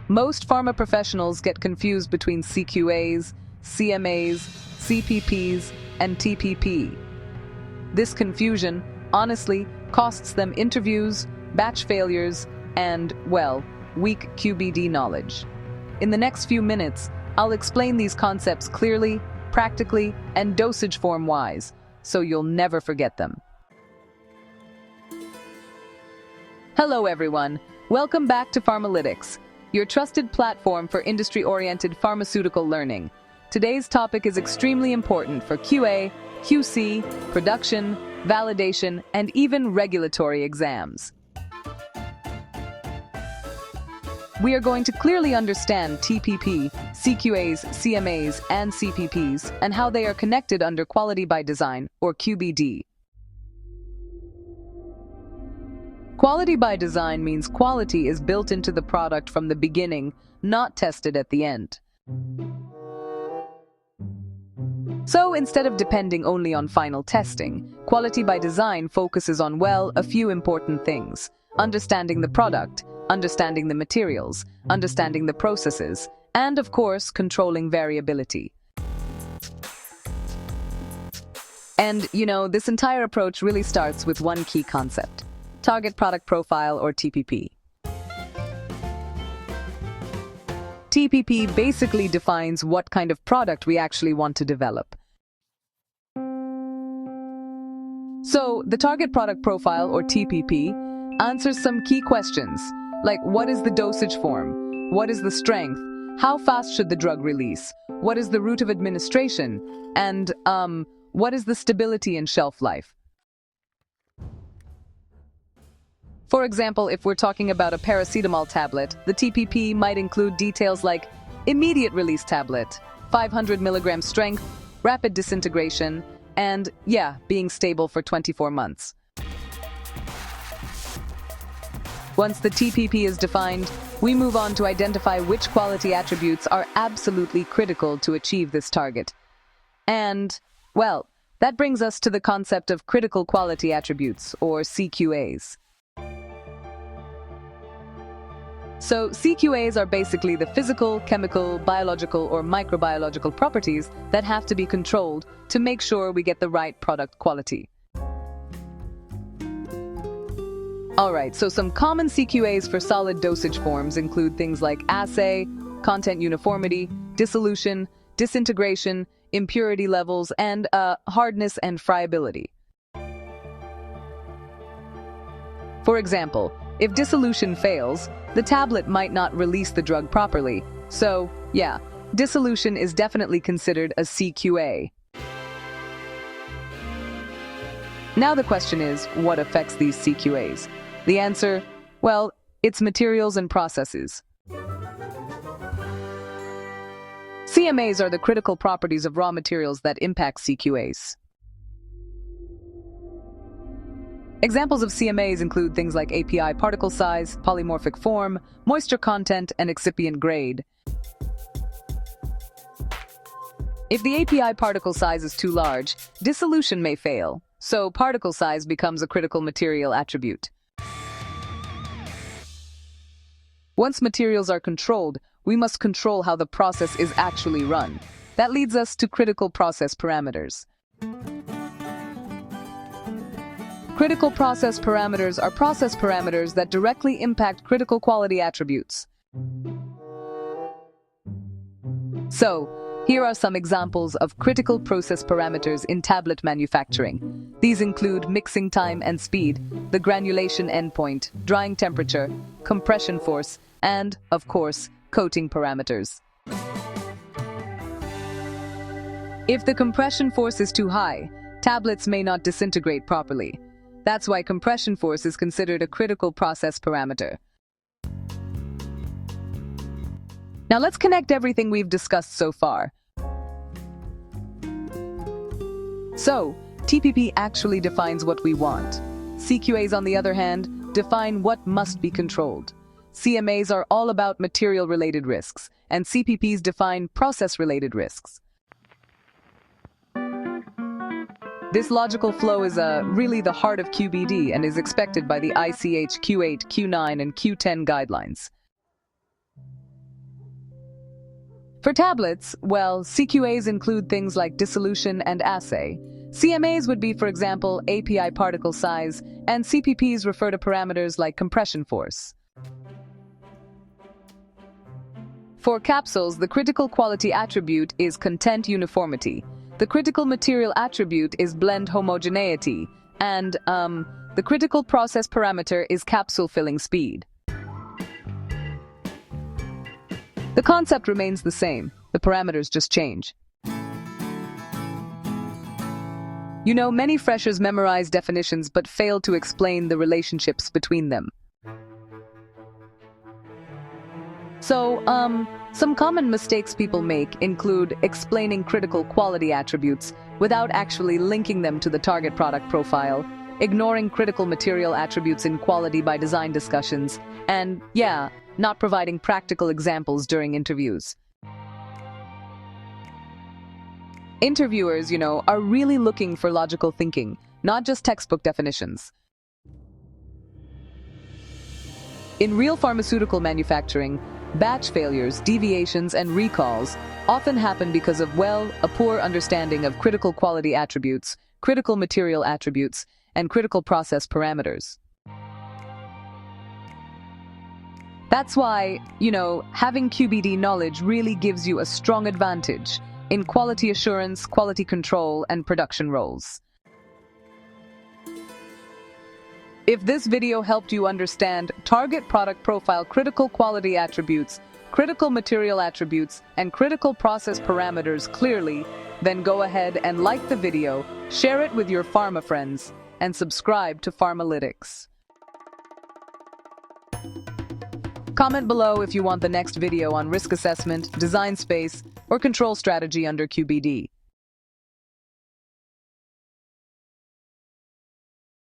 Most pharma professionals get confused between CQAs, CMAs, CPPs, and TPP. This confusion, honestly, costs them interviews, batch failures, and, well, weak QbD knowledge. In the next few minutes, I'll explain these concepts clearly, practically, and dosage form-wise, so you'll never forget them. Hello everyone, welcome back to Pharmalytics, your trusted platform for industry-oriented pharmaceutical learning. Today's topic is extremely important for QA, QC, production, validation, and even regulatory exams. We are going to clearly understand TPP, CQAs, CMAs, and CPPs, and how they are connected under Quality by Design, or QbD. Quality by design means quality is built into the product from the beginning, not tested at the end. So instead of depending only on final testing, quality by design focuses on, well, a few important things: understanding the product, understanding the materials, understanding the processes, and of course, controlling variability. And, this entire approach really starts with one key concept: Target Product Profile, or TPP. TPP basically defines what kind of product we actually want to develop. So, the Target Product Profile, or TPP, answers some key questions, like what is the dosage form? What is the strength? How fast should the drug release? What is the route of administration? And, what is the stability and shelf life? For example, if we're talking about a paracetamol tablet, the TPP might include details like immediate release tablet, 500 milligram strength, rapid disintegration, and, being stable for 24 months. Once the TPP is defined, we move on to identify which quality attributes are absolutely critical to achieve this target. And, well, that brings us to the concept of critical quality attributes, or CQAs. So, CQAs are basically the physical, chemical, biological, or microbiological properties that have to be controlled to make sure we get the right product quality. Alright, so some common CQAs for solid dosage forms include things like assay, content uniformity, dissolution, disintegration, impurity levels, and hardness and friability. For example, if dissolution fails, the tablet might not release the drug properly. So, dissolution is definitely considered a CQA. Now the question is, what affects these CQAs? The answer, well, it's materials and processes. CMAs are the critical properties of raw materials that impact CQAs. Examples of CMAs include things like API particle size, polymorphic form, moisture content, and excipient grade. If the API particle size is too large, dissolution may fail, so particle size becomes a critical material attribute. Once materials are controlled, we must control how the process is actually run. That leads us to critical process parameters. Critical process parameters are process parameters that directly impact critical quality attributes. So, here are some examples of critical process parameters in tablet manufacturing. These include mixing time and speed, the granulation endpoint, drying temperature, compression force, and, of course, coating parameters. If the compression force is too high, tablets may not disintegrate properly. That's why compression force is considered a critical process parameter. Now let's connect everything we've discussed so far. So, TPP actually defines what we want. CQAs, on the other hand, define what must be controlled. CMAs are all about material-related risks, and CPPs define process-related risks. This logical flow is really the heart of QbD and is expected by the ICH Q8 Q9 and Q10 guidelines. For tablets, well, CQAs include things like dissolution and assay. CMAs would be, for example, API particle size, and CPPs refer to parameters like compression force. For capsules, the critical quality attribute is content uniformity. The critical material attribute is blend homogeneity, and the critical process parameter is capsule filling speed. The concept remains the same, the parameters just change. You know, many freshers memorize definitions but fail to explain the relationships between them. So, some common mistakes people make include explaining critical quality attributes without actually linking them to the target product profile, ignoring critical material attributes in quality by design discussions, and, not providing practical examples during interviews. Interviewers, are really looking for logical thinking, not just textbook definitions. In real pharmaceutical manufacturing, batch failures, deviations, and recalls often happen because of, a poor understanding of critical quality attributes, critical material attributes, and critical process parameters. That's why, having QbD knowledge really gives you a strong advantage in quality assurance, quality control, and production roles. If this video helped you understand target product profile, critical quality attributes, critical material attributes, and critical process parameters clearly, then go ahead and like the video, share it with your pharma friends, and subscribe to Pharmalytics. Comment below if you want the next video on risk assessment, design space, or control strategy under QbD.